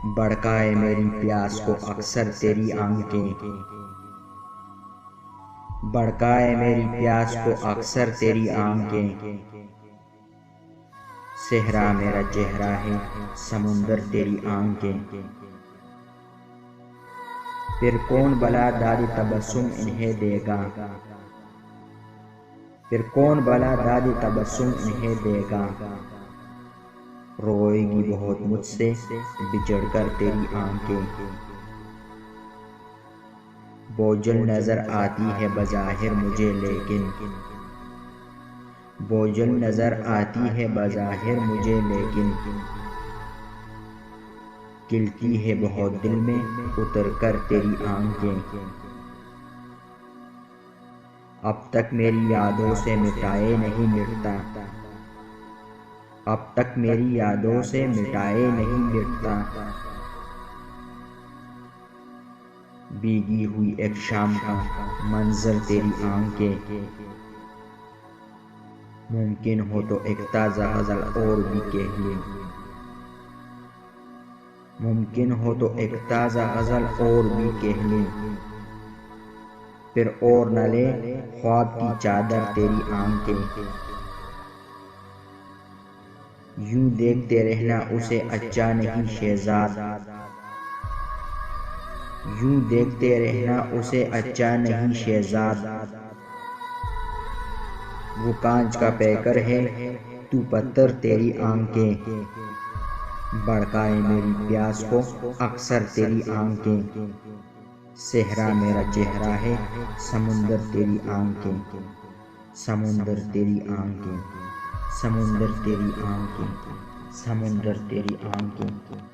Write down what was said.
بڑکائے میری پیاس کو اکثر تیری آنکھیں، بڑکائے میری پیاس کو اکثر تیری آنکھیں، صحرا میرا چہرہ ہے سمندر تیری آنکھیں، پھر کون بھلا داد تبسم انہیں دے گا، پھر کون بھلا داد تبسم انہیں دے گا، روئے گی بہت مجھ سے بچھڑ کر تیری آنکھیں، بوجھل نظر آتی ہے بظاہر مجھے لیکن، بوجھل نظر آتی ہے بظاہر مجھے لیکن، کھلتی ہے بہت دل میں اتر کر تیری آنکھیں، اب تک میری یادوں سے مٹائے نہیں مٹتا، اب تک میری یادوں سے مٹائے نہیں مٹتا، بھیگی ہوئی ایک شام کا منظر تیری آنکھیں، ممکن ہو تو ایک تازہ غزل اور بھی کہہ لیں، ممکن ہو تو ایک تازہ غزل اور بھی کہہ لیں، پھر اور نہ لے خواب کی چادر تیری آنکھیں، یوں دیکھتے رہنا اسے اچھا نہیں شہزاد، یوں دیکھتے رہنا اسے اچھا نہیں شہزاد، وہ کانچ کا پیکر ہے تو پتھر تیری آنکھیں، بڑکائے میری پیاس کو اکثر تیری آنکھیں، صحرا میرا چہرہ ہے سمندر تیری آنکھیں، سمندر تیری آنکھیں، سمندر تیری آنکھیں، سمندر تیری آنکھیں۔